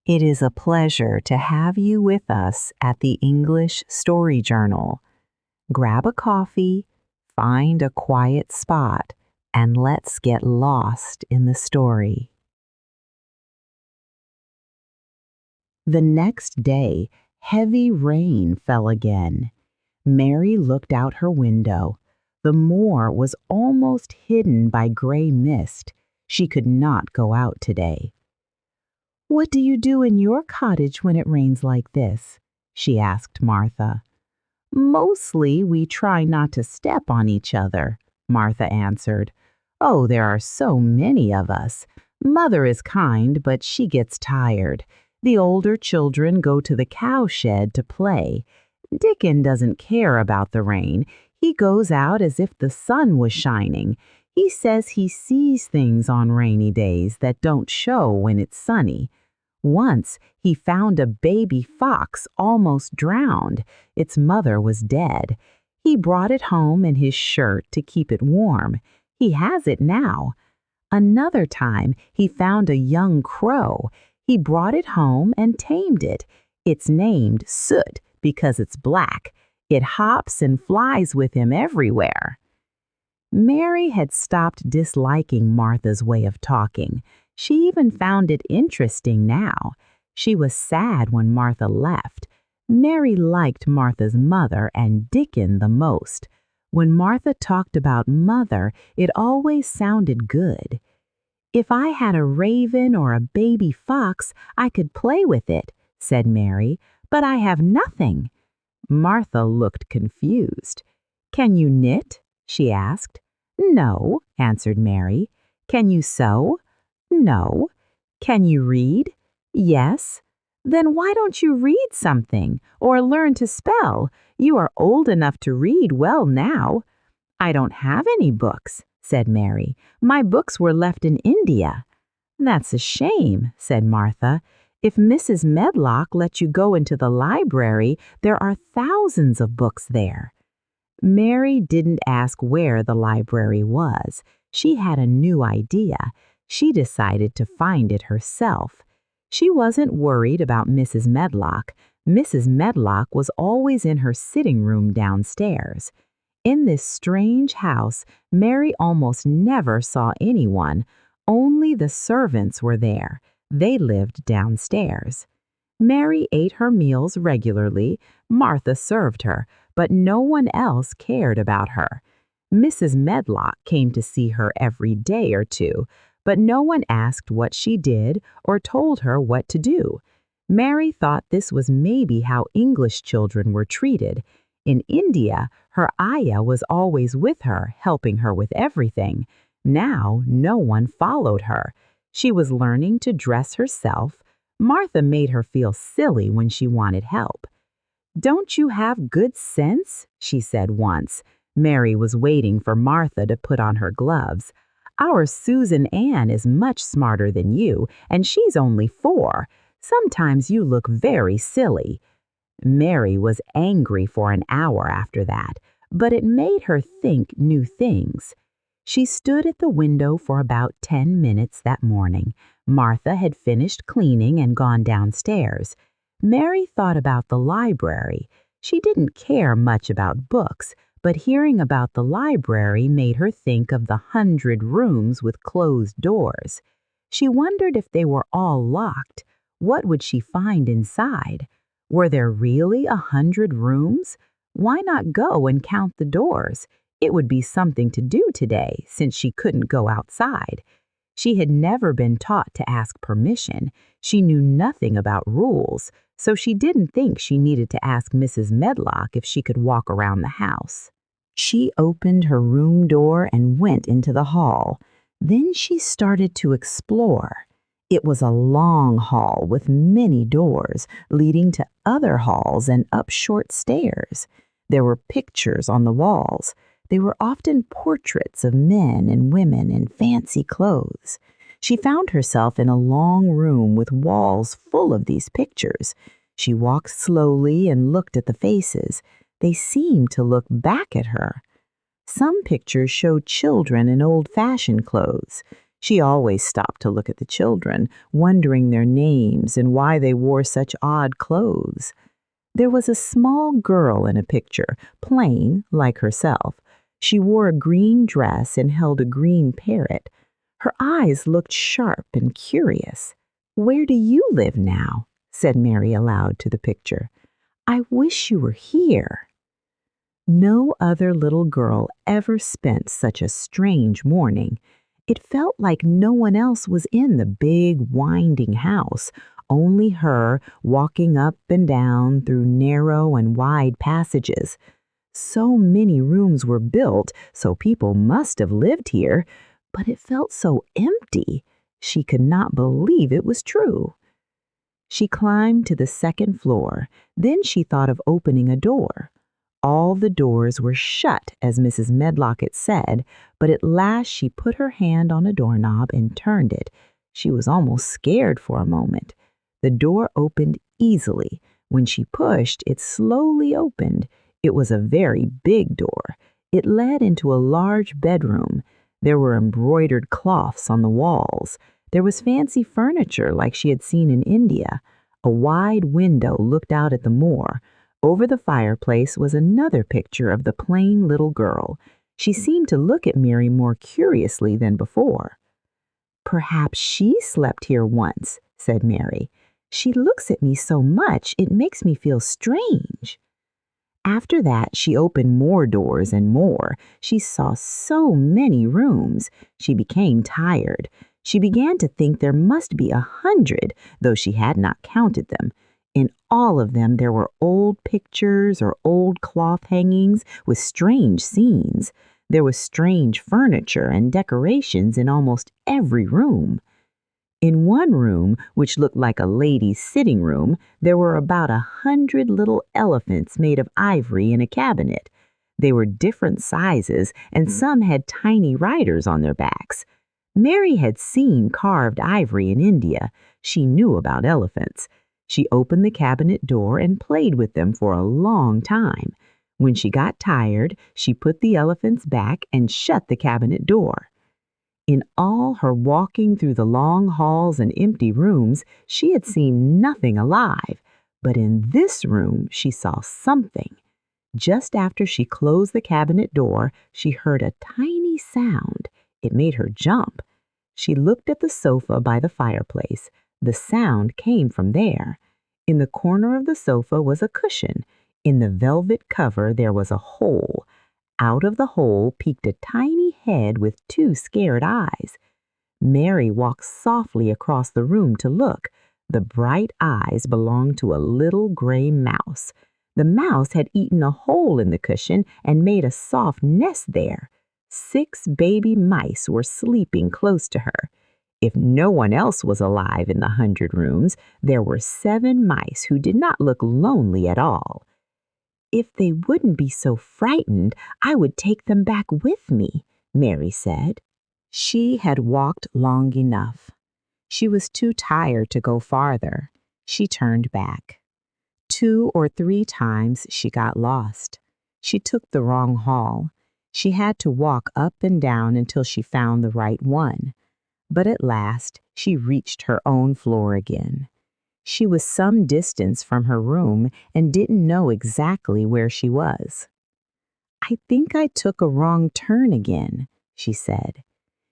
It is a pleasure to have you with us at the English Story Journal. Grab a coffee, find a quiet spot, and let's get lost in the story. The next day, heavy rain fell again. Mary looked out her window. The moor was almost hidden by gray mist. She could not go out today. "What do you do in your cottage when it rains like this?" she asked Martha. "Mostly we try not to step on each other," Martha answered. "Oh, there are so many of us. Mother is kind, but she gets tired. The older children go to the cowshed to play. Dickon doesn't care about the rain. He goes out as if the sun was shining. He says he sees things on rainy days that don't show when it's sunny. Once he found a baby fox almost drowned. Its mother was dead. He brought it home in his shirt to keep it warm. He has it now. Another time he found a young crow. He brought it home and tamed it. It's named Soot because it's black. It hops and flies with him everywhere." Mary had stopped disliking Martha's way of talking. She even found it interesting now. She was sad when Martha left. Mary liked Martha's mother and Dickon the most. When Martha talked about Mother, it always sounded good. "If I had a raven or a baby fox, I could play with it," said Mary, "but I have nothing." Martha looked confused. "Can you knit?" she asked. "No," answered Mary. "Can you sew?" "No." "Can you read?" "Yes." "Then why don't you read something or learn to spell? You are old enough to read well now." "I don't have any books," said Mary. "My books were left in India." "That's a shame," said Martha. "If Mrs. Medlock let you go into the library, there are thousands of books there." Mary didn't ask where the library was. She had a new idea. She decided to find it herself. She wasn't worried about Mrs. Medlock. Mrs. Medlock was always in her sitting room downstairs. In this strange house, Mary almost never saw anyone. Only the servants were there. They lived downstairs. Mary ate her meals regularly. Martha served her, but no one else cared about her. Mrs. Medlock came to see her every day or two, but no one asked what she did or told her what to do. Mary thought this was maybe how English children were treated. In India, her ayah was always with her, helping her with everything. Now, no one followed her. She was learning to dress herself. Martha made her feel silly when she wanted help. "Don't you have good sense?" she said once. Mary was waiting for Martha to put on her gloves. "Our Susan Ann is much smarter than you, and she's only 4. Sometimes you look very silly." Mary was angry for an hour after that, but it made her think new things. She stood at the window for about 10 minutes that morning. Martha had finished cleaning and gone downstairs. Mary thought about the library. She didn't care much about books, but hearing about the library made her think of the 100 rooms with closed doors. She wondered if they were all locked. What would she find inside? Were there really 100 rooms? Why not go and count the doors? It would be something to do today, since she couldn't go outside. She had never been taught to ask permission. She knew nothing about rules, so she didn't think she needed to ask Mrs. Medlock if she could walk around the house. She opened her room door and went into the hall. Then she started to explore. It was a long hall with many doors leading to other halls and up short stairs. There were pictures on the walls. They were often portraits of men and women in fancy clothes. She found herself in a long room with walls full of these pictures. She walked slowly and looked at the faces. They seemed to look back at her. Some pictures showed children in old-fashioned clothes. She always stopped to look at the children, wondering their names and why they wore such odd clothes. There was a small girl in a picture, plain like herself. She wore a green dress and held a green parrot. Her eyes looked sharp and curious. "Where do you live now?" said Mary aloud to the picture. "I wish you were here." No other little girl ever spent such a strange morning. It felt like no one else was in the big, winding house, only her walking up and down through narrow and wide passages. So many rooms were built, so people must have lived here, but it felt so empty. She could not believe it was true. She climbed to the second floor. Then she thought of opening a door. All the doors were shut, as Mrs. Medlock had said, but at last she put her hand on a doorknob and turned it. She was almost scared for a moment. The door opened easily. When she pushed, it slowly opened. It was a very big door. It led into a large bedroom. There were embroidered cloths on the walls. There was fancy furniture like she had seen in India. A wide window looked out at the moor. Over the fireplace was another picture of the plain little girl. She seemed to look at Mary more curiously than before. "Perhaps she slept here once," said Mary. "She looks at me so much it makes me feel strange." After that, she opened more doors and more. She saw so many rooms. She became tired. She began to think there must be 100, though she had not counted them. In all of them there were old pictures or old cloth hangings with strange scenes. There was strange furniture and decorations in almost every room. In one room, which looked like a lady's sitting room, there were about 100 little elephants made of ivory in a cabinet. They were different sizes, and some had tiny riders on their backs. Mary had seen carved ivory in India. She knew about elephants. She opened the cabinet door and played with them for a long time. When she got tired, she put the elephants back and shut the cabinet door. In all her walking through the long halls and empty rooms, she had seen nothing alive. But in this room, she saw something. Just after she closed the cabinet door, she heard a tiny sound. It made her jump. She looked at the sofa by the fireplace. The sound came from there. In the corner of the sofa was a cushion. In the velvet cover there was a hole. Out of the hole peeked a tiny head with 2 scared eyes. Mary walked softly across the room to look. The bright eyes belonged to a little gray mouse. The mouse had eaten a hole in the cushion and made a soft nest there. 6 baby mice were sleeping close to her. If no one else was alive in the 100 rooms, there were 7 mice who did not look lonely at all. "If they wouldn't be so frightened, I would take them back with me," Mary said. She had walked long enough. She was too tired to go farther. She turned back. 2 or 3 times she got lost. She took the wrong hall. She had to walk up and down until she found the right one. But at last she reached her own floor again. She was some distance from her room and didn't know exactly where she was. "I think I took a wrong turn again," she said.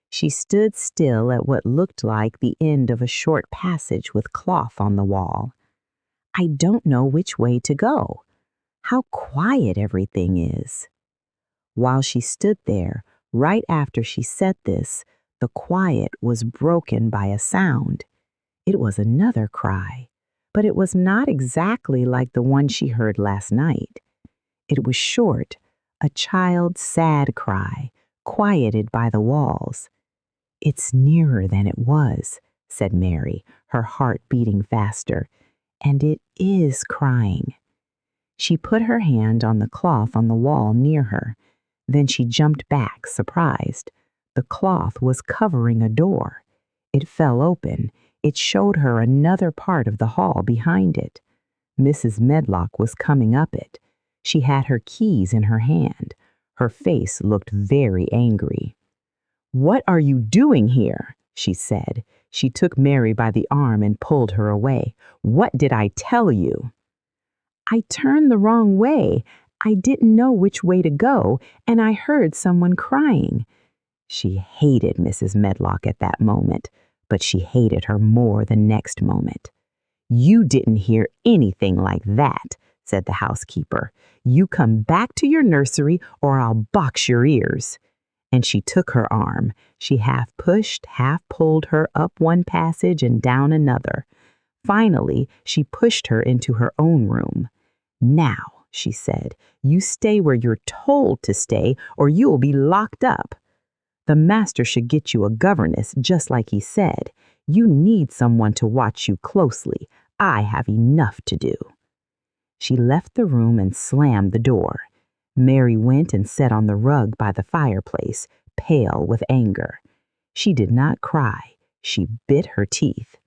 She stood still at what looked like the end of a short passage with cloth on the wall. "I don't know which way to go. How quiet everything is." While she stood there, right after she said this, the quiet was broken by a sound. It was another cry, but it was not exactly like the one she heard last night. It was short, a child's sad cry, quieted by the walls. "It's nearer than it was," said Mary, her heart beating faster, "and it is crying." She put her hand on the cloth on the wall near her. Then she jumped back, surprised. The cloth was covering a door. It fell open. It showed her another part of the hall behind it. Mrs. Medlock was coming up it. She had her keys in her hand. Her face looked very angry. "What are you doing here?" she said. She took Mary by the arm and pulled her away. "What did I tell you?" "I turned the wrong way. I didn't know which way to go, and I heard someone crying." She hated Mrs. Medlock at that moment, but she hated her more the next moment. "You didn't hear anything like that," said the housekeeper. "You come back to your nursery or I'll box your ears." And she took her arm. She half pushed, half pulled her up one passage and down another. Finally, she pushed her into her own room. "Now," she said, "you stay where you're told to stay or you will be locked up. The master should get you a governess, just like he said. You need someone to watch you closely. I have enough to do." She left the room and slammed the door. Mary went and sat on the rug by the fireplace, pale with anger. She did not cry. She bit her teeth.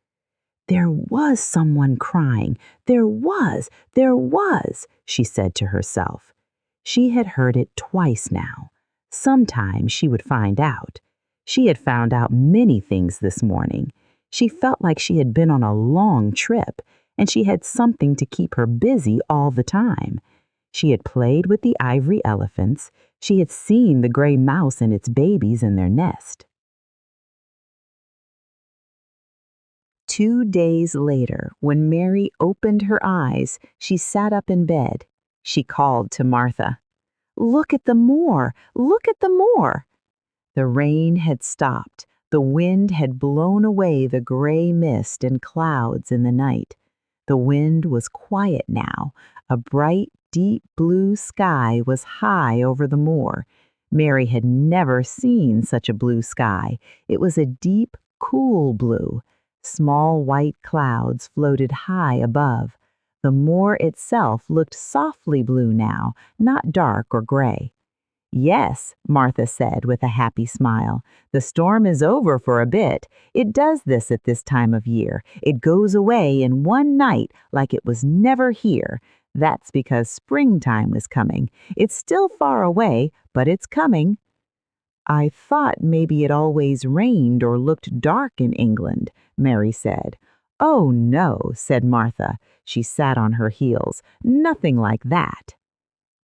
"There was someone crying. There was, she said to herself. She had heard it twice now. Sometime she would find out. She had found out many things this morning. She felt like she had been on a long trip, and she had something to keep her busy all the time. She had played with the ivory elephants. She had seen the gray mouse and its babies in their nest. 2 days later, when Mary opened her eyes, she sat up in bed. She called to Martha. "Look at the moor! Look at the moor!" The rain had stopped. The wind had blown away the gray mist and clouds in the night. The wind was quiet now. A bright, deep blue sky was high over the moor. Mary had never seen such a blue sky. It was a deep, cool blue. Small white clouds floated high above. The moor itself looked softly blue now, not dark or gray. "Yes," Martha said with a happy smile. "The storm is over for a bit. It does this at this time of year. It goes away in one night like it was never here. That's because springtime is coming. It's still far away, but it's coming." "I thought maybe it always rained or looked dark in England," Mary said. "Oh, no," said Martha. She sat on her heels. "Nothing like that."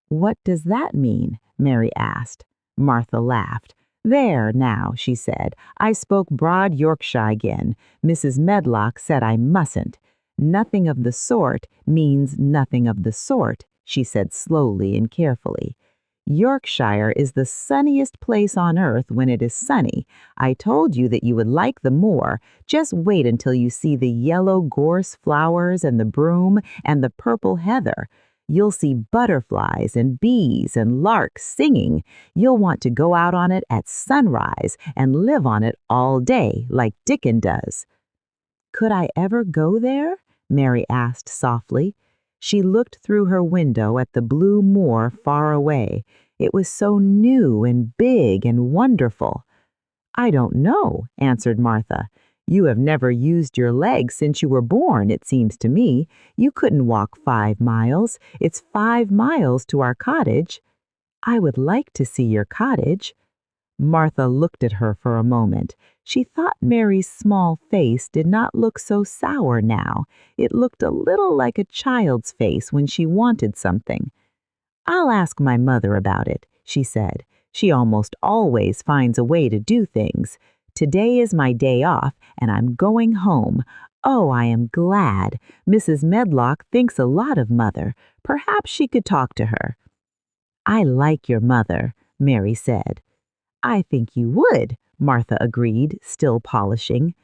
"What does that mean?" Mary asked. Martha laughed. "There, now," she said. "I spoke broad Yorkshire again. Mrs. Medlock said I mustn't. Nothing of the sort means nothing of the sort," she said slowly and carefully. "Yorkshire is the sunniest place on earth when it is sunny. I told you that you would like the moor. Just wait until you see the yellow gorse flowers and the broom and the purple heather. You'll see butterflies and bees and larks singing. You'll want to go out on it at sunrise and live on it all day like Dickon does." "Could I ever go there?" Mary asked softly. She looked through her window at the blue moor far away. It was so new and big and wonderful. "I don't know," answered Martha. "You have never used your legs since you were born, it seems to me. You couldn't walk 5 miles. It's 5 miles to our cottage." "I would like to see your cottage." Martha looked at her for a moment. She thought Mary's small face did not look so sour now. It looked a little like a child's face when she wanted something. "I'll ask my mother about it," she said. "She almost always finds a way to do things. Today is my day off, and I'm going home. Oh, I am glad. Mrs. Medlock thinks a lot of Mother. Perhaps she could talk to her." "I like your mother," Mary said. "I think you would," Martha agreed, still polishing.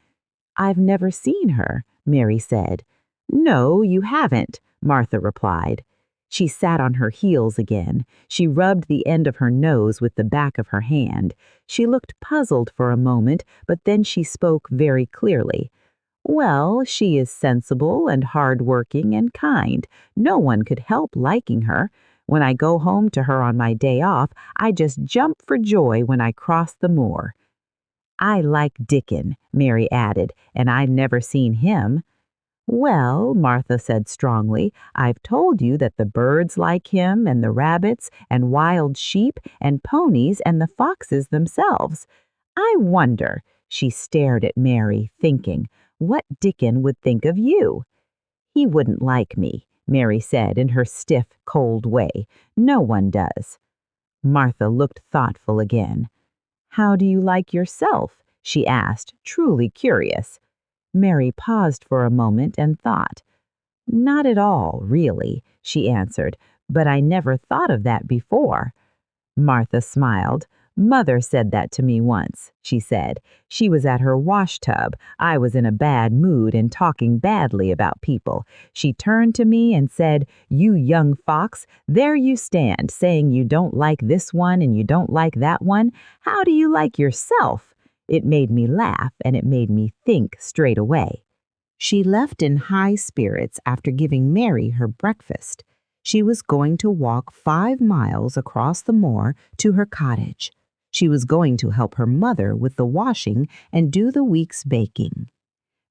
"I've never seen her," Mary said. "No, you haven't," Martha replied. She sat on her heels again. She rubbed the end of her nose with the back of her hand. She looked puzzled for a moment, but then she spoke very clearly. "Well, she is sensible and hard-working and kind. No one could help liking her. When I go home to her on my day off, I just jump for joy when I cross the moor." "I like Dickon," Mary added, "and I'd never seen him." "Well," Martha said strongly, "I've told you that the birds like him and the rabbits and wild sheep and ponies and the foxes themselves. I wonder," She stared at Mary, thinking, what Dickon would think of you? He wouldn't like me, Mary said in her stiff, cold way. No one does. Martha looked thoughtful again. How do you like yourself? She asked, truly curious. Mary paused for a moment and thought. Not at all, really, she answered, but I never thought of that before. Martha smiled. Mother said that to me once, she said. She was at her washtub. I was in a bad mood and talking badly about people. She turned to me and said, "You young fox, there you stand, saying you don't like this one and you don't like that one. How do you like yourself?" It made me laugh and it made me think straight away. She left in high spirits after giving Mary her breakfast. She was going to walk 5 miles across the moor to her cottage. She was going to help her mother with the washing and do the week's baking.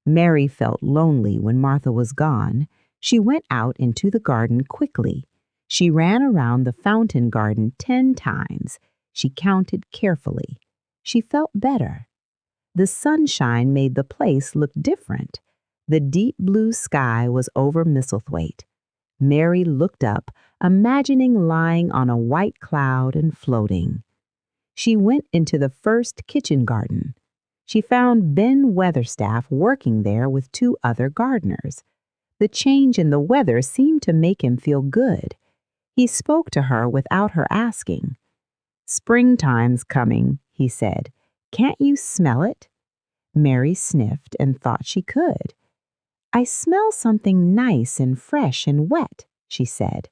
Mary felt lonely when Martha was gone. She went out into the garden quickly. She ran around the fountain garden 10 times. She counted carefully. She felt better. The sunshine made the place look different. The deep blue sky was over Misselthwaite. Mary looked up, imagining lying on a white cloud and floating. She went into the first kitchen garden. She found Ben Weatherstaff working there with 2 other gardeners. The change in the weather seemed to make him feel good. He spoke to her without her asking. "Springtime's coming," he said. "Can't you smell it?" Mary sniffed and thought she could. "I smell something nice and fresh and wet," she said.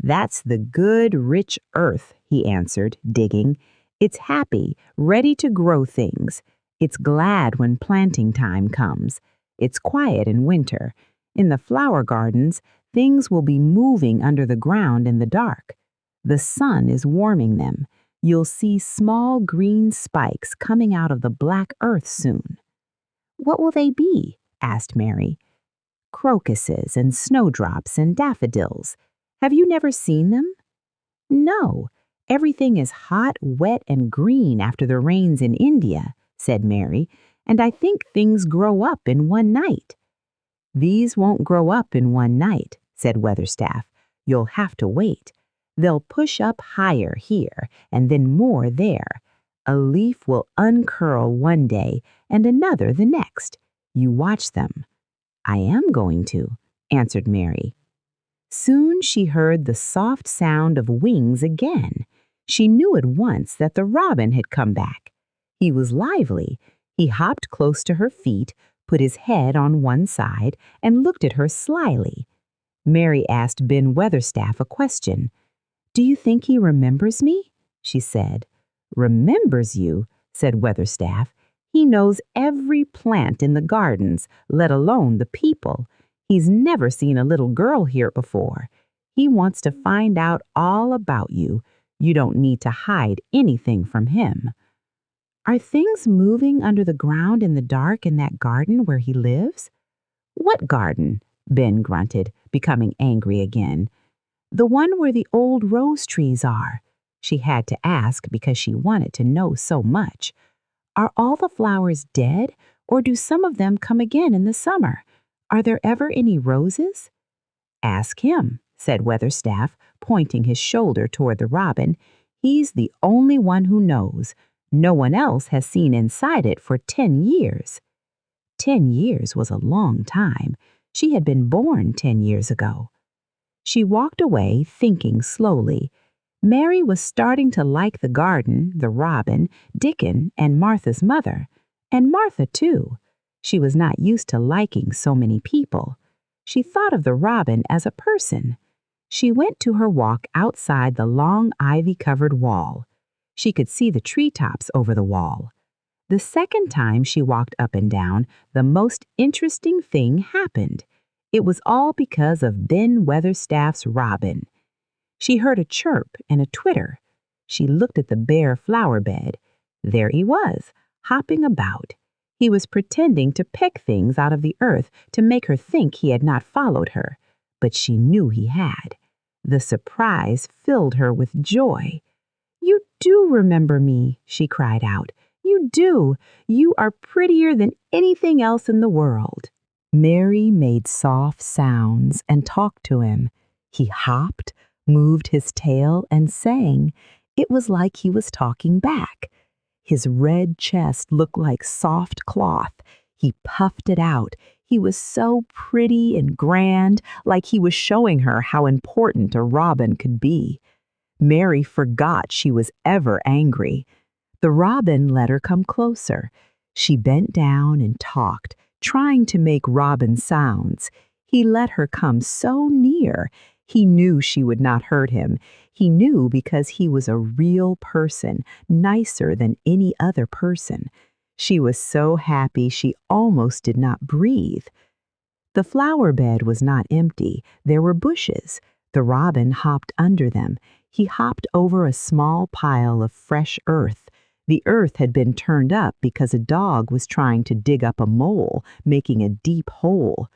"That's the good, rich earth," he answered, digging. "It's happy, ready to grow things. It's glad when planting time comes. It's quiet in winter. In the flower gardens, things will be moving under the ground in the dark. The sun is warming them. You'll see small green spikes coming out of the black earth soon." "What will they be?" asked Mary. "Crocuses and snowdrops and daffodils. Have you never seen them?" "No, everything is hot, wet, and green after the rains in India," said Mary, "and I think things grow up in one night." "These won't grow up in one night," said Weatherstaff. "You'll have to wait. They'll push up higher here and then more there. A leaf will uncurl one day and another the next. You watch them." "I am going to," answered Mary. Soon she heard the soft sound of wings again. She knew at once that the robin had come back. He was lively. He hopped close to her feet, put his head on one side, and looked at her slyly. Mary asked Ben Weatherstaff a question. "Do you think he remembers me?" she said. "Remembers you?" said Weatherstaff. "He knows every plant in the gardens, let alone the people. He's never seen a little girl here before. He wants to find out all about you. You don't need to hide anything from him." "Are things moving under the ground in the dark in that garden where he lives?" "What garden?" Ben grunted, becoming angry again. "The one where the old rose trees are." She had to ask because she wanted to know so much. "Are all the flowers dead, or do some of them come again in the summer? Are there ever any roses?" "Ask him," said Weatherstaff, pointing his shoulder toward the robin. "He's the only one who knows. No one else has seen inside it for 10 years. 10 years was a long time. She had been born 10 years ago. She walked away, thinking slowly. Mary was starting to like the garden, the robin, Dickon, and Martha's mother. And Martha, too. She was not used to liking so many people. She thought of the robin as a person. She went to her walk outside the long ivy-covered wall. She could see the treetops over the wall. The second time she walked up and down, the most interesting thing happened. It was all because of Ben Weatherstaff's robin. She heard a chirp and a twitter. She looked at the bare flower bed. There he was, hopping about. He was pretending to peck things out of the earth to make her think he had not followed her, but she knew he had. The surprise filled her with joy. "You do remember me," she cried out. "You you do. You are prettier than anything else in the world." Mary made soft sounds and talked to him. He hopped, moved his tail, and sang. It was like he was talking back. His red chest looked like soft cloth. He puffed it out. He was so pretty and grand, like he was showing her how important a robin could be. Mary forgot she was ever angry. The robin let her come closer. She bent down and talked, trying to make robin sounds. He let her come so near. He knew she would not hurt him. He knew because he was a real person, nicer than any other person. She was so happy she almost did not breathe. The flower bed was not empty. There were bushes. The robin hopped under them. He hopped over a small pile of fresh earth. The earth had been turned up because a dog was trying to dig up a mole, making a deep hole.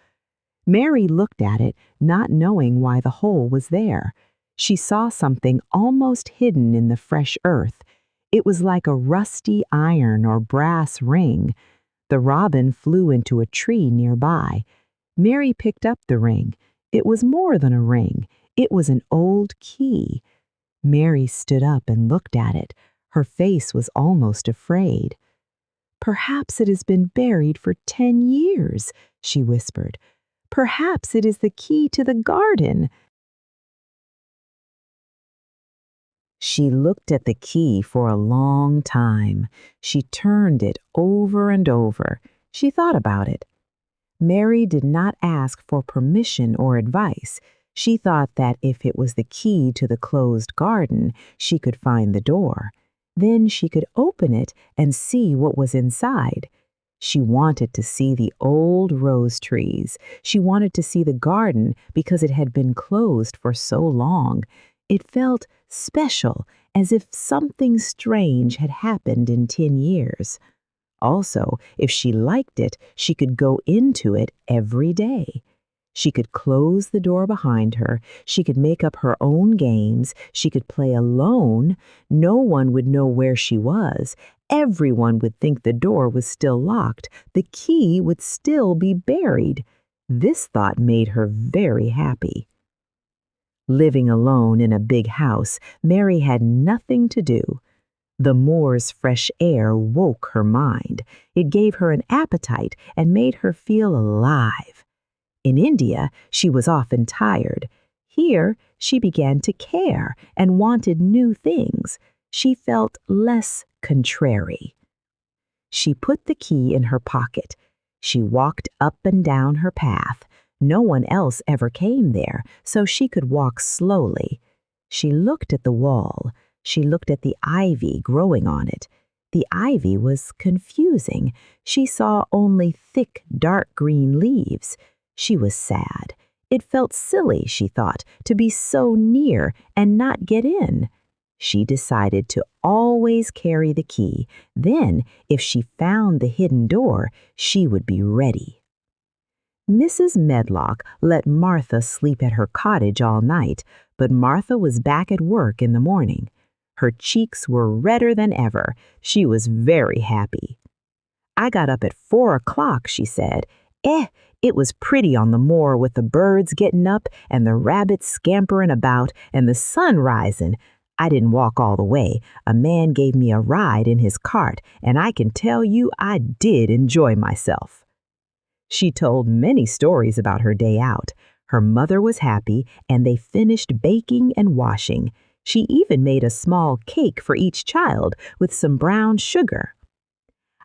Mary looked at it, not knowing why the hole was there. She saw something almost hidden in the fresh earth. It was like a rusty iron or brass ring. The robin flew into a tree nearby. Mary picked up the ring. It was more than a ring. It was an old key. Mary stood up and looked at it. Her face was almost afraid. "Perhaps it has been buried for 10 years, she whispered. "Perhaps it is the key to the garden." She looked at the key for a long time. She turned it over and over. She thought about it. Mary did not ask for permission or advice. She thought that if it was the key to the closed garden, she could find the door. Then she could open it and see what was inside. She wanted to see the old rose trees. She wanted to see the garden because it had been closed for so long. It felt special, as if something strange had happened in 10 years. Also, if she liked it, she could go into it every day. She could close the door behind her. She could make up her own games. She could play alone. No one would know where she was. Everyone would think the door was still locked. The key would still be buried. This thought made her very happy. Living alone in a big house, Mary had nothing to do. The moor's fresh air woke her mind. It gave her an appetite and made her feel alive. In India, she was often tired. Here, she began to care and wanted new things. She felt less contrary. She put the key in her pocket. She walked up and down her path. No one else ever came there, so she could walk slowly. She looked at the wall. She looked at the ivy growing on it. The ivy was confusing. She saw only thick, dark green leaves. She was sad. It felt silly, she thought, to be so near and not get in. She decided to always carry the key. Then, if she found the hidden door, she would be ready. Mrs. Medlock let Martha sleep at her cottage all night, but Martha was back at work in the morning. Her cheeks were redder than ever. She was very happy. "I got up at 4 o'clock, she said. It was pretty on the moor with the birds getting up and the rabbits scampering about and the sun rising. I didn't walk all the way. A man gave me a ride in his cart, and I can tell you I did enjoy myself." She told many stories about her day out. Her mother was happy, and they finished baking and washing. She even made a small cake for each child with some brown sugar.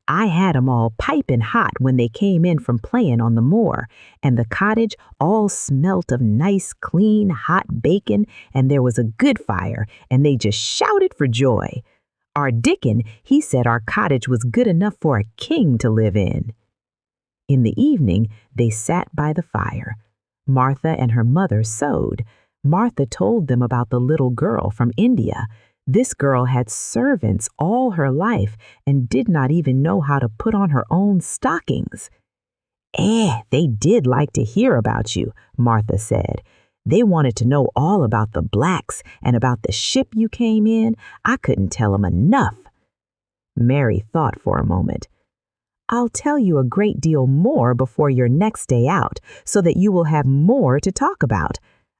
"I had 'em all piping hot when they came in from playing on the moor, and the cottage all smelt of nice, clean, hot bacon, and there was a good fire, and they just shouted for joy. Our Dickon, he said our cottage was good enough for a king to live in." In the evening, they sat by the fire. Martha and her mother sewed. Martha told them about the little girl from India. This girl had servants all her life and did not even know how to put on her own stockings. They did like to hear about you," Martha said. "They wanted to know all about the blacks and about the ship you came in. I couldn't tell them enough." Mary thought for a moment. "I'll tell you a great deal more before your next day out, so that you will have more to talk about.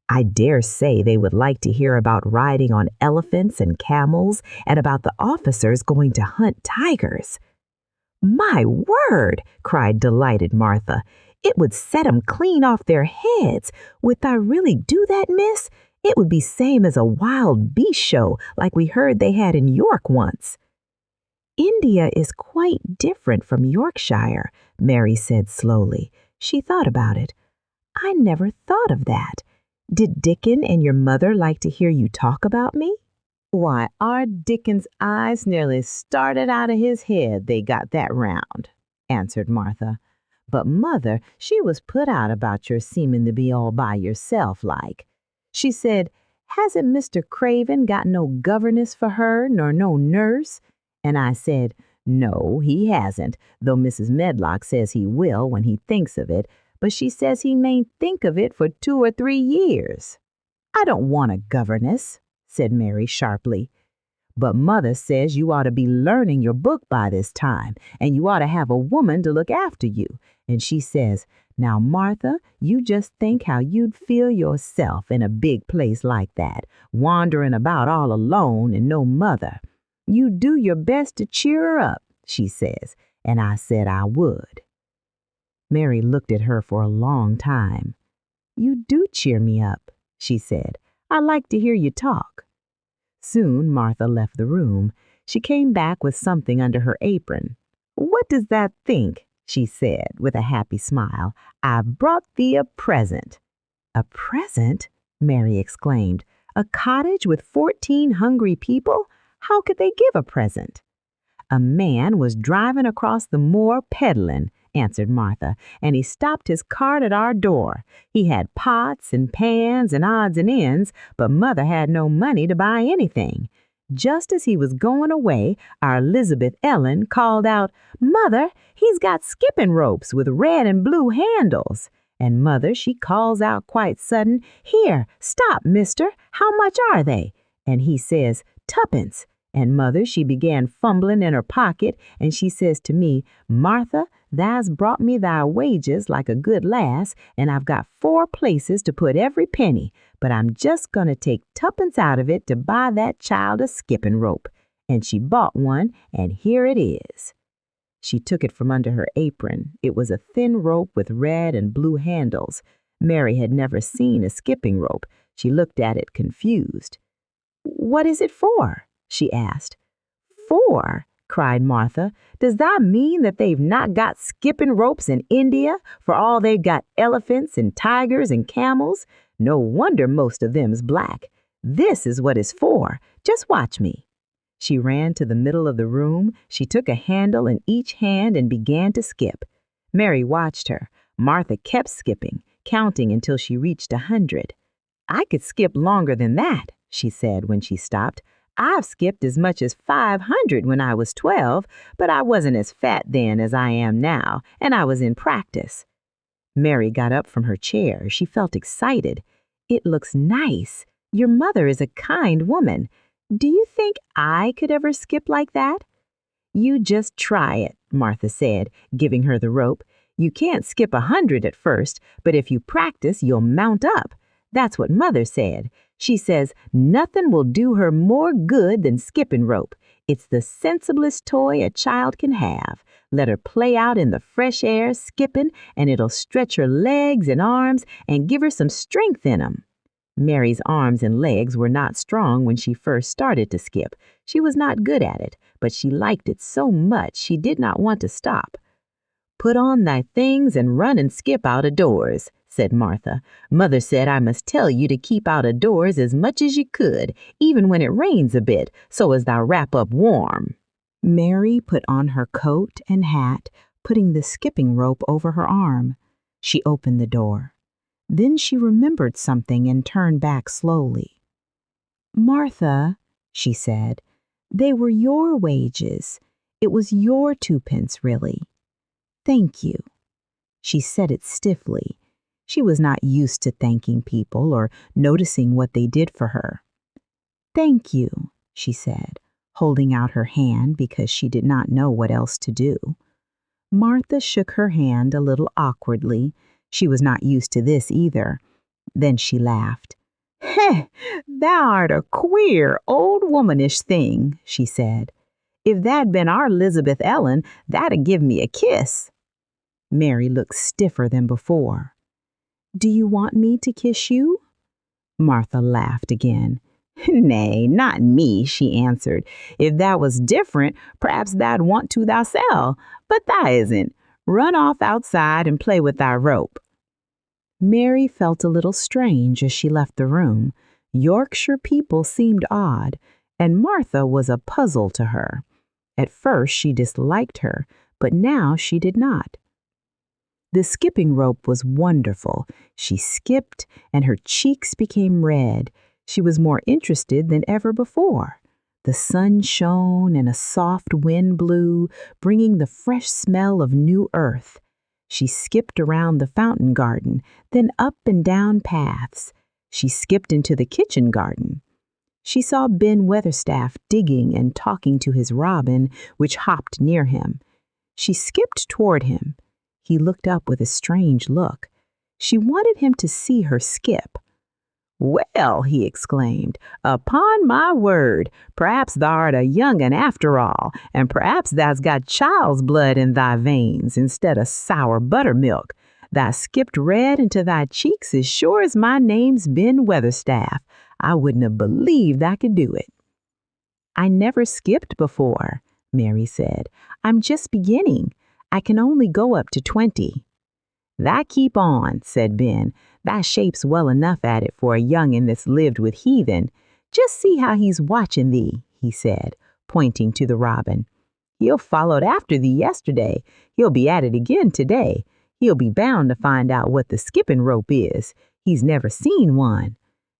I dare say they would like to hear about riding on elephants and camels and about the officers going to hunt tigers." "My word!" cried delighted Martha. "It would set 'em clean off their heads. Would I really do that, miss? It would be same as a wild beast show like we heard they had in York once." "India is quite different from Yorkshire," Mary said slowly. She thought about it. "I never thought of that. Did Dickon and your mother like to hear you talk about me?" "Why, our Dickon's eyes nearly started out of his head, they got that round," answered Martha. "But Mother, she was put out about your seeming to be all by yourself like. She said, 'Hasn't Mr. Craven got no governess for her nor no nurse?' And I said, 'No, he hasn't, though Mrs. Medlock says he will when he thinks of it, but she says he mayn't think of it for 2 or 3 years.' 'I don't want a governess,' said Mary sharply. 'But Mother says you ought to be learning your book by this time, and you ought to have a woman to look after you. And she says, now, Martha, you just think how you'd feel yourself in a big place like that, wandering about all alone and no mother. You do your best to cheer her up,' she says, and I said I would." Mary looked at her for a long time. "You do cheer me up," she said. "I like to hear you talk." Soon Martha left the room. She came back with something under her apron. "What does that think?" she said with a happy smile. "I've brought thee a present." "A present?" Mary exclaimed. "A cottage with 14 hungry people? How could they give a present?" "A man was driving across the moor peddling," answered Martha, "and he stopped his cart at our door. He had pots and pans and odds and ends, but Mother had no money to buy anything. Just as he was going away, our Elizabeth Ellen called out, 'Mother, he's got skipping ropes with red and blue handles.' And Mother, she calls out quite sudden, 'Here, stop, mister, how much are they?' And he says, 'Tuppence.' And Mother, she began fumbling in her pocket, and she says to me, 'Martha, thou's brought me thy wages like a good lass, and I've got 4 places to put every penny, but I'm just going to take 2pence out of it to buy that child a skipping rope.' And she bought one, and here it is." She took it from under her apron. It was a thin rope with red and blue handles. Mary had never seen a skipping rope. She looked at it confused. "What is it for?" she asked. "For?" cried Martha. "Does that mean that they've not got skipping ropes in India, for all they've got elephants and tigers and camels? No wonder most of them's black. This is what it's for. Just watch me." She ran to the middle of the room. She took a handle in each hand and began to skip. Mary watched her. Martha kept skipping, counting until she reached 100. "I could skip longer than that," she said when she stopped. "I've skipped as much as 500 when I was 12, but I wasn't as fat then as I am now, and I was in practice." Mary got up from her chair. She felt excited. "It looks nice. Your mother is a kind woman. Do you think I could ever skip like that?" "You just try it," Martha said, giving her the rope. "You can't skip 100 at first, but if you practice, you'll mount up. That's what Mother said. She says nothing will do her more good than skipping rope. It's the sensiblest toy a child can have. Let her play out in the fresh air skipping, and it'll stretch her legs and arms and give her some strength in 'em." Mary's arms and legs were not strong when she first started to skip. She was not good at it, but she liked it so much she did not want to stop. "Put on thy things and run and skip out of doors," said Martha. "Mother said I must tell you to keep out of doors as much as you could, even when it rains a bit, so as thou wrap up warm." Mary put on her coat and hat, putting the skipping rope over her arm. She opened the door. Then she remembered something and turned back slowly. "Martha," she said, "they were your wages. It was your 2pence, really. Thank you." She said it stiffly. She was not used to thanking people or noticing what they did for her. "Thank you," she said, holding out her hand because she did not know what else to do. Martha shook her hand a little awkwardly. She was not used to this either. Then she laughed. "Heh, thou art a queer, old womanish thing," she said. "If that'd been our Elizabeth Ellen, that'd give me a kiss." Mary looked stiffer than before. "Do you want me to kiss you?" Martha laughed again. "Nay, not me," she answered. "If that was different, perhaps thou'd want to thouself, but thou isn't. Run off outside and play with thy rope." Mary felt a little strange as she left the room. Yorkshire people seemed odd, and Martha was a puzzle to her. At first she disliked her, but now she did not. The skipping rope was wonderful. She skipped, and her cheeks became red. She was more interested than ever before. The sun shone and a soft wind blew, bringing the fresh smell of new earth. She skipped around the fountain garden, then up and down paths. She skipped into the kitchen garden. She saw Ben Weatherstaff digging and talking to his robin, which hopped near him. She skipped toward him. He looked up with a strange look. She wanted him to see her skip. "Well," he exclaimed, "upon my word, perhaps thou art a young un after all, and perhaps thou's got child's blood in thy veins instead of sour buttermilk. Thou skipped red into thy cheeks as sure as my name's Ben Weatherstaff. I wouldn't have believed I could do it." "I never skipped before," Mary said. "I'm just beginning. I can only go up to 20. "Thou keep on," said Ben. "Thy shape's well enough at it for a young'un that's lived with heathen. Just see how he's watching thee," he said, pointing to the robin. "He'll followed after thee yesterday. He'll be at it again today. He'll be bound to find out what the skipping rope is. He's never seen one.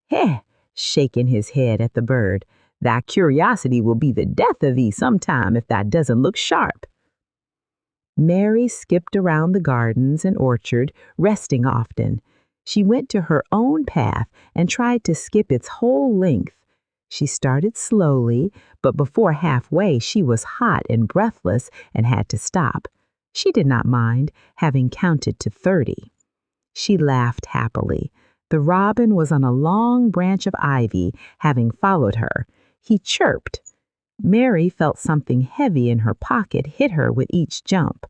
Heh," shaking his head at the bird, "thy curiosity will be the death of thee sometime if thou doesn't look sharp." Mary skipped around the gardens and orchard, resting often. She went to her own path and tried to skip its whole length. She started slowly, but before halfway she was hot and breathless and had to stop. She did not mind, having counted to 30. She laughed happily. The robin was on a long branch of ivy, having followed her. He chirped. Mary felt something heavy in her pocket hit her with each jump.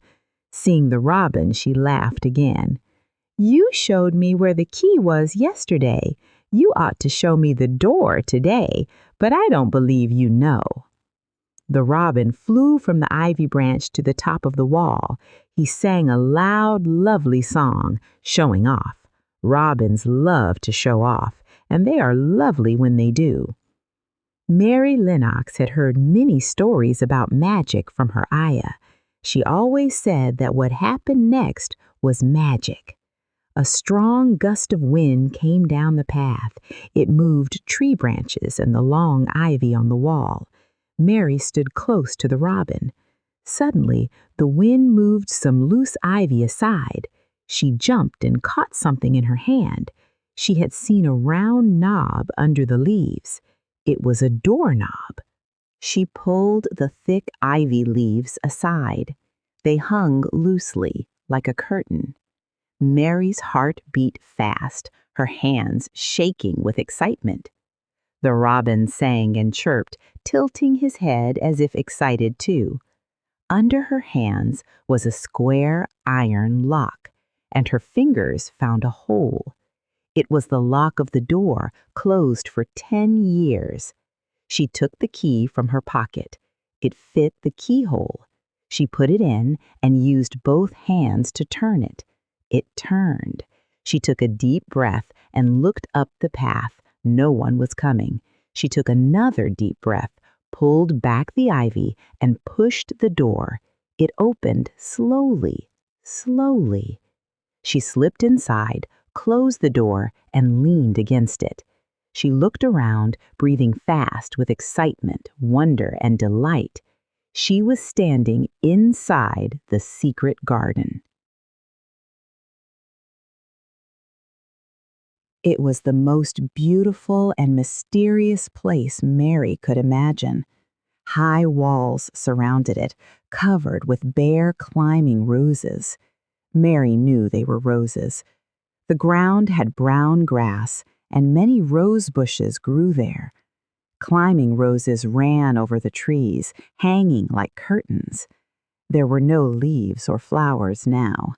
Seeing the robin, she laughed again. "You showed me where the key was yesterday. You ought to show me the door today, but I don't believe you know." The robin flew from the ivy branch to the top of the wall. He sang a loud, lovely song, showing off. Robins love to show off, and they are lovely when they do. Mary Lennox had heard many stories about magic from her ayah. She always said that what happened next was magic. A strong gust of wind came down the path. It moved tree branches and the long ivy on the wall. Mary stood close to the robin. Suddenly, the wind moved some loose ivy aside. She jumped and caught something in her hand. She had seen a round knob under the leaves. It was a doorknob. She pulled the thick ivy leaves aside. They hung loosely, like a curtain. Mary's heart beat fast, her hands shaking with excitement. The robin sang and chirped, tilting his head as if excited too. Under her hands was a square iron lock, and her fingers found a hole. It was the lock of the door, closed for 10 years. She took the key from her pocket. It fit the keyhole. She put it in and used both hands to turn it. It turned. She took a deep breath and looked up the path. No one was coming. She took another deep breath, pulled back the ivy, and pushed the door. It opened slowly, slowly. She slipped inside, closed the door, and leaned against it. She looked around, breathing fast with excitement, wonder, and delight. She was standing inside the secret garden. It was the most beautiful and mysterious place Mary could imagine. High walls surrounded it, covered with bare climbing roses. Mary knew they were roses. The ground had brown grass, and many rose bushes grew there. Climbing roses ran over the trees, hanging like curtains. There were no leaves or flowers now.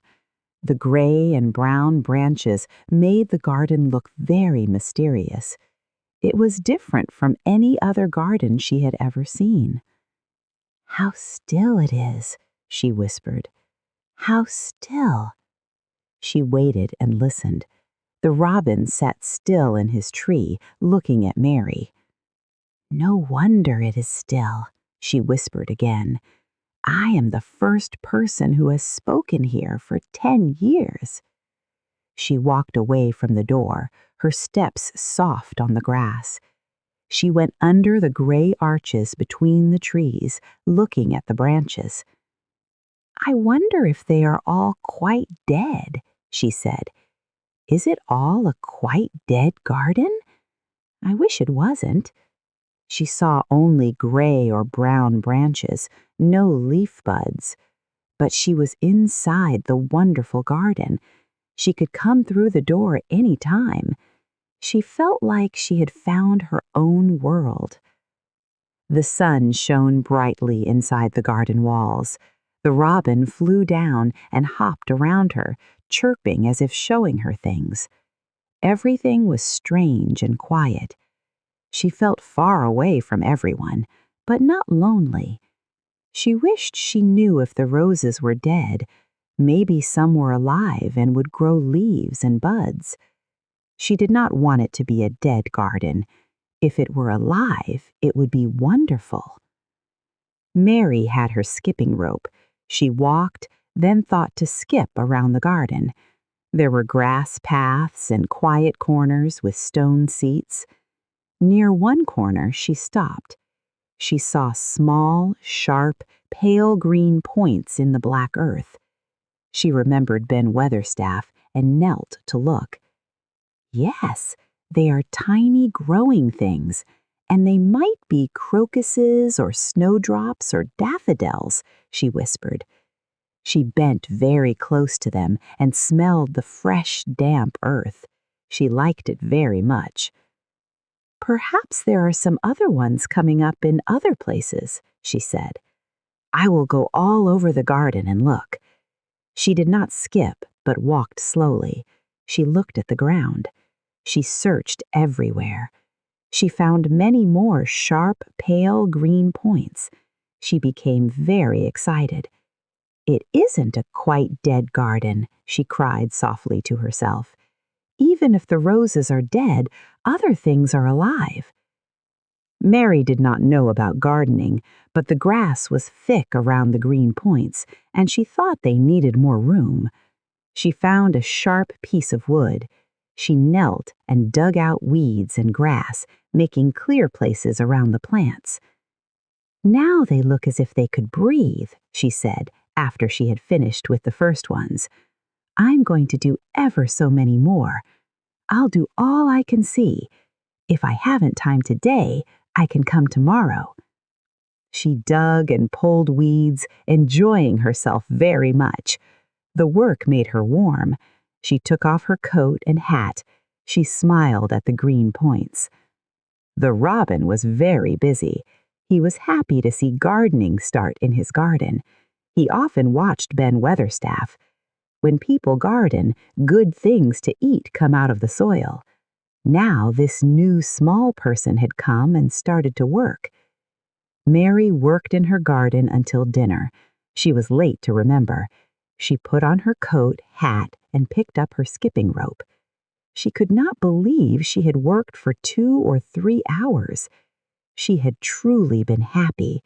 The gray and brown branches made the garden look very mysterious. It was different from any other garden she had ever seen. "How still it is," she whispered. "How still." She waited and listened. The robin sat still in his tree, looking at Mary. "No wonder it is still," she whispered again. "I am the first person who has spoken here for 10 years. She walked away from the door, her steps soft on the grass. She went under the gray arches between the trees, looking at the branches. "I wonder if they are all quite dead," she said. "Is it all a quite dead garden? I wish it wasn't." She saw only gray or brown branches, no leaf buds. But she was inside the wonderful garden. She could come through the door any time. She felt like she had found her own world. The sun shone brightly inside the garden walls. The robin flew down and hopped around her, chirping as if showing her things. Everything was strange and quiet. She felt far away from everyone, but not lonely. She wished she knew if the roses were dead. Maybe some were alive and would grow leaves and buds. She did not want it to be a dead garden. If it were alive, it would be wonderful. Mary had her skipping rope. She walked, then thought to skip around the garden. There were grass paths and quiet corners with stone seats. Near one corner, she stopped. She saw small, sharp, pale green points in the black earth. She remembered Ben Weatherstaff and knelt to look. Yes, they are tiny growing things, and they might be crocuses or snowdrops or daffodils, she whispered. She bent very close to them and smelled the fresh, damp earth. She liked it very much. "Perhaps there are some other ones coming up in other places," she said. "I will go all over the garden and look." She did not skip, but walked slowly. She looked at the ground. She searched everywhere. She found many more sharp, pale green points. She became very excited. "It isn't a quite dead garden," she cried softly to herself. "Even if the roses are dead, other things are alive." Mary did not know about gardening, but the grass was thick around the green points, and she thought they needed more room. She found a sharp piece of wood. She knelt and dug out weeds and grass, making clear places around the plants. "Now they look as if they could breathe," she said, after she had finished with the first ones. "I'm going to do ever so many more. I'll do all I can see. If I haven't time today, I can come tomorrow." She dug and pulled weeds, enjoying herself very much. The work made her warm. She took off her coat and hat. She smiled at the green points. The robin was very busy. He was happy to see gardening start in his garden. He often watched Ben Weatherstaff. When people garden, good things to eat come out of the soil. Now this new small person had come and started to work. Mary worked in her garden until dinner. She was late to remember. She put on her coat, hat, and picked up her skipping rope. She could not believe she had worked for 2 or 3 hours. She had truly been happy.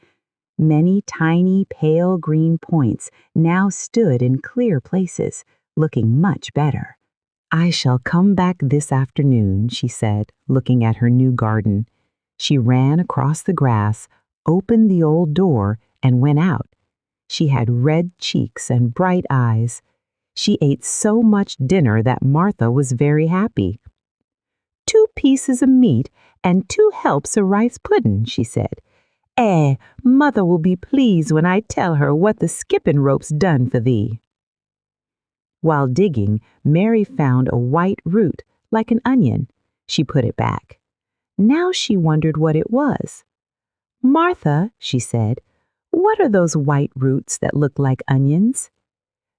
Many tiny pale green points now stood in clear places, looking much better. "I shall come back this afternoon," she said, looking at her new garden. She ran across the grass, opened the old door, and went out. She had red cheeks and bright eyes. She ate so much dinner that Martha was very happy. "2 pieces of meat and 2 helps of rice pudding," she said. Mother will be pleased when I tell her what the skipping rope's done for thee." While digging, Mary found a white root, like an onion. She put it back. Now she wondered what it was. "Martha," she said, "what are those white roots that look like onions?"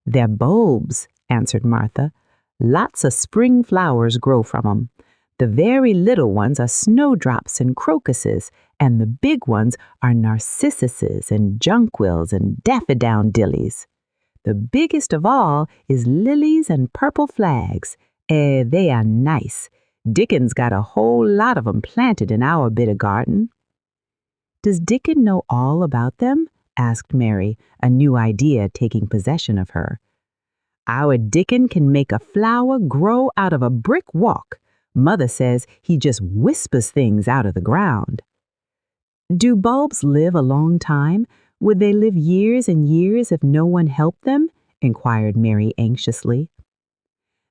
"They're bulbs," answered Martha. "Lots of spring flowers grow from 'em. The very little ones are snowdrops and crocuses, and the big ones are narcissuses and jonquils and daffodillies. The biggest of all is lilies and purple flags. They are nice. Dickon's got a whole lot of 'em planted in our bit of garden." "Does Dickon know all about them?" asked Mary, a new idea taking possession of her. "Our Dickon can make a flower grow out of a brick walk. Mother says he just whispers things out of the ground." "Do bulbs live a long time? Would they live years and years if no one helped them?" inquired Mary anxiously.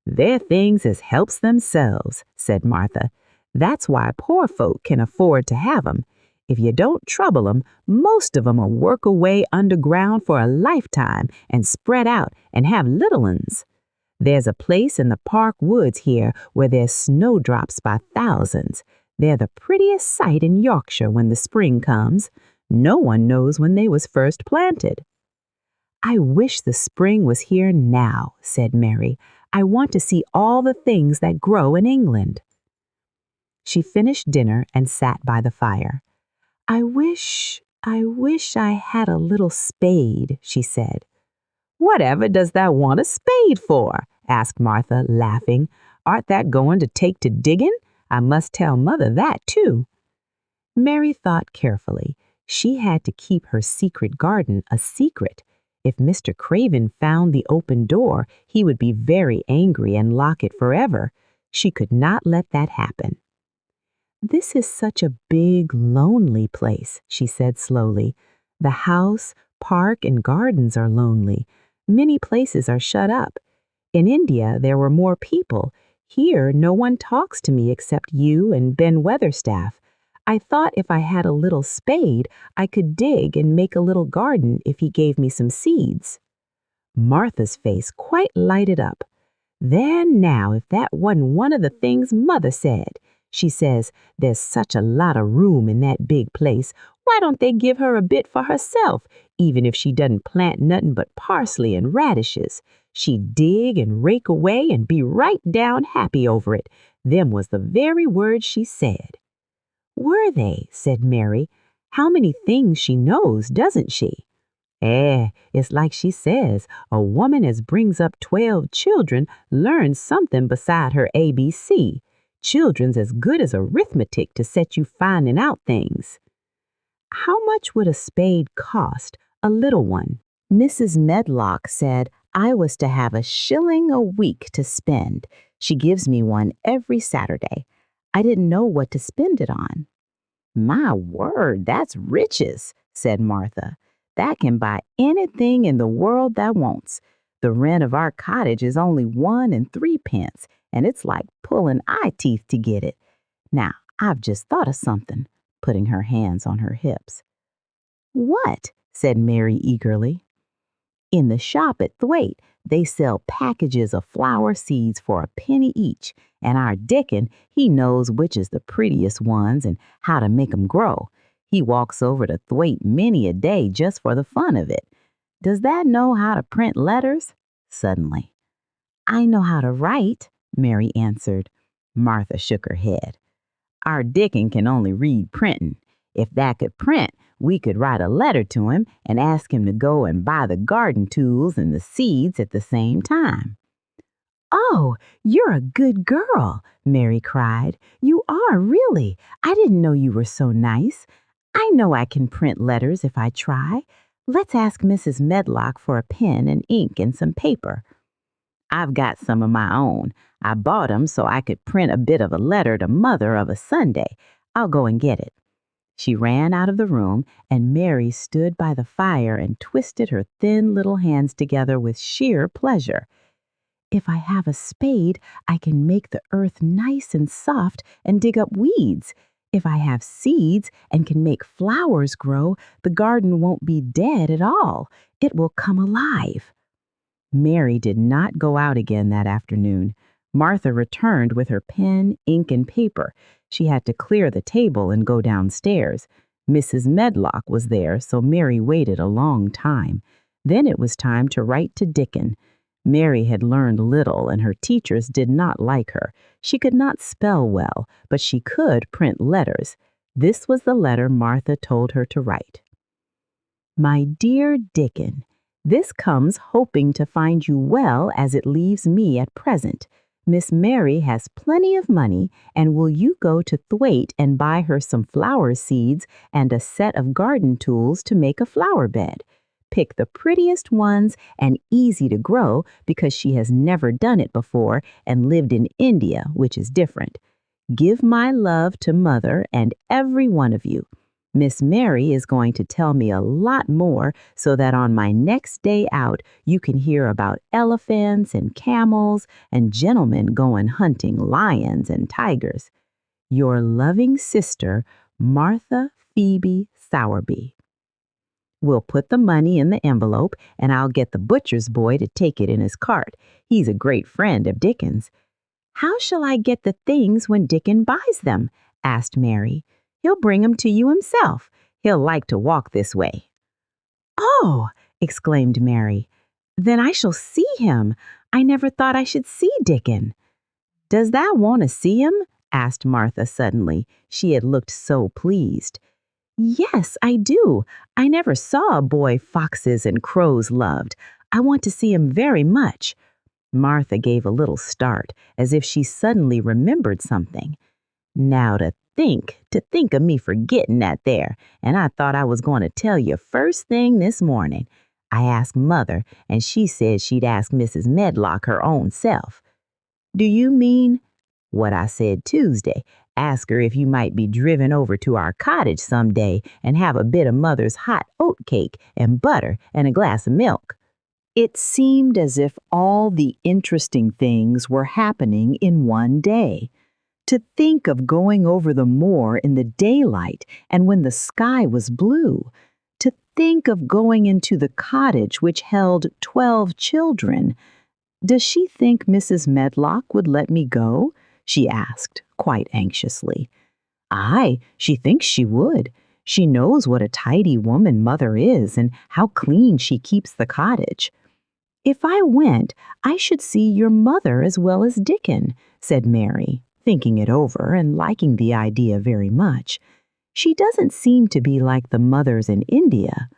"They're things as helps themselves," said Martha. "That's why poor folk can afford to have 'em. If you don't trouble 'em, most of 'em'll work away underground for a lifetime and spread out and have little uns. There's a place in the park woods here where there's snowdrops by thousands. They're the prettiest sight in Yorkshire when the spring comes. No one knows when they was first planted." "I wish the spring was here now," said Mary. "I want to see all the things that grow in England." She finished dinner and sat by the fire. I wish I had a little spade," she said. "Whatever does thou want a spade for?" asked Martha, laughing. "Art that going to take to digging? I must tell Mother that, too." Mary thought carefully. She had to keep her secret garden a secret. If Mr. Craven found the open door, he would be very angry and lock it forever. She could not let that happen. "This is such a big, lonely place," she said slowly. "The house, park, and gardens are lonely. Many places are shut up. In India, there were more people. Here, no one talks to me except you and Ben Weatherstaff. I thought if I had a little spade, I could dig and make a little garden if he gave me some seeds." Martha's face quite lighted up. "There now, if that wasn't one of the things Mother said. She says there's such a lot of room in that big place. Why don't they give her a bit for herself, even if she doesn't plant nothing but parsley and radishes? She'd dig and rake away and be right down happy over it. Them was the very words she said." "Were they?" said Mary. "How many things she knows, doesn't she?" It's like she says, a woman as brings up 12 children learns something beside her ABC. Children's as good as arithmetic to set you finding out things." "How much would a spade cost, a little one?" "Mrs. Medlock said I was to have $1 a week to spend. She gives me one every Saturday. I didn't know what to spend it on." "My word, that's riches," said Martha. "That can buy anything in the world that wants. The rent of our cottage is only 1 and 3 pence, and it's like pulling eye teeth to get it. Now, I've just thought of something," putting her hands on her hips. "What?" said Mary eagerly. "In the shop at Thwaite, they sell packages of flower seeds for a penny each, and our Dickon, he knows which is the prettiest ones and how to make 'em grow. He walks over to Thwaite many a day just for the fun of it. Does that know how to print letters?" Suddenly. "I know how to write," Mary answered. Martha shook her head. "Our Dickon can only read printing. If that could print, we could write a letter to him and ask him to go and buy the garden tools and the seeds at the same time." "Oh, you're a good girl," Mary cried. "You are, really. I didn't know you were so nice. I know I can print letters if I try. Let's ask Mrs. Medlock for a pen and ink and some paper." "I've got some of my own. I bought 'em so I could print a bit of a letter to Mother of a Sunday. I'll go and get it." She ran out of the room, and Mary stood by the fire and twisted her thin little hands together with sheer pleasure. "If I have a spade, I can make the earth nice and soft and dig up weeds. If I have seeds and can make flowers grow, the garden won't be dead at all. It will come alive." Mary did not go out again that afternoon. Martha returned with her pen, ink, and paper. She had to clear the table and go downstairs. Mrs. Medlock was there, so Mary waited a long time. Then it was time to write to Dickon. Mary had learned little, and her teachers did not like her. She could not spell well, but she could print letters. This was the letter Martha told her to write. "My dear Dickon, this comes hoping to find you well as it leaves me at present. Miss Mary has plenty of money, and will you go to Thwaite and buy her some flower seeds and a set of garden tools to make a flower bed? Pick the prettiest ones and easy to grow because she has never done it before and lived in India, which is different. Give my love to Mother and every one of you. Miss Mary is going to tell me a lot more so that on my next day out you can hear about elephants and camels and gentlemen going hunting lions and tigers. Your loving sister, Martha Phoebe Sowerby." "We'll put the money in the envelope, and I'll get the butcher's boy to take it in his cart. He's a great friend of Dickon's." "How shall I get the things when Dickon buys them?" asked Mary. "He'll bring 'em to you himself. He'll like to walk this way." "Oh!" exclaimed Mary. "Then I shall see him. I never thought I should see Dickon." "Does thou want to see him?" asked Martha suddenly. She had looked so pleased. "Yes, I do. I never saw a boy foxes and crows loved. I want to see him very much." Martha gave a little start, as if she suddenly remembered something. "Now to think of me forgetting that there, and I thought I was going to tell you first thing this morning. I asked Mother, and she said she'd ask Mrs. Medlock her own self." "Do you mean—" "What I said Tuesday. Ask her if you might be driven over to our cottage some day and have a bit of Mother's hot oat cake and butter and a glass of milk." It seemed as if all the interesting things were happening in one day. To think of going over the moor in the daylight and when the sky was blue. To think of going into the cottage which held 12 children. "Does she think Mrs. Medlock would let me go?" she asked, quite anxiously. "Aye, she thinks she would. She knows what a tidy woman Mother is and how clean she keeps the cottage." "If I went, I should see your mother as well as Dickon," said Mary, thinking it over and liking the idea very much. "She doesn't seem to be like the mothers in India."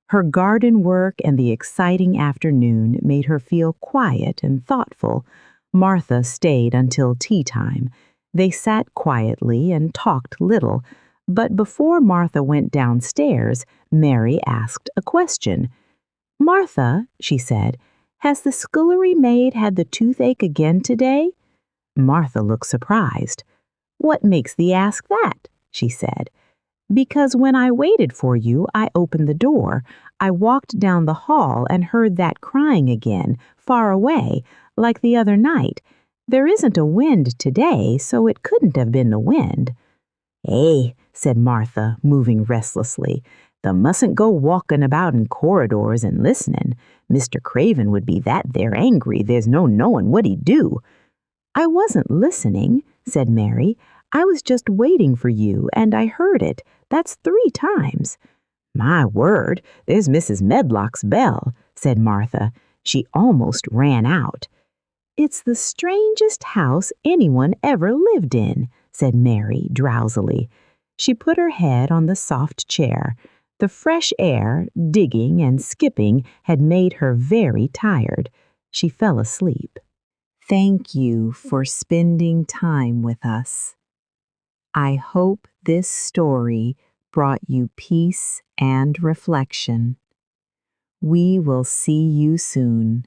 Her garden work and the exciting afternoon made her feel quiet and thoughtful. Martha stayed until tea time. They sat quietly and talked little, but before Martha went downstairs, Mary asked a question. "Martha," she said, "has the scullery maid had the toothache again today?" Martha looked surprised. "What makes thee ask that?" she said. "Because when I waited for you, I opened the door. I walked down the hall and heard that crying again, far away, like the other night. There isn't a wind today, so it couldn't have been the wind." "Eh," said Martha, moving restlessly. "Thou mustn't go walking about in corridors and listening. Mr. Craven would be that there angry there's no knowing what he'd do." "I wasn't listening," said Mary. "I was just waiting for you, and I heard it. That's 3 times. "My word, there's Mrs. Medlock's bell," said Martha. She almost ran out. "It's the strangest house anyone ever lived in," said Mary drowsily. She put her head on the soft chair. The fresh air, digging and skipping, had made her very tired. She fell asleep. Thank you for spending time with us. I hope this story brought you peace and reflection. We will see you soon.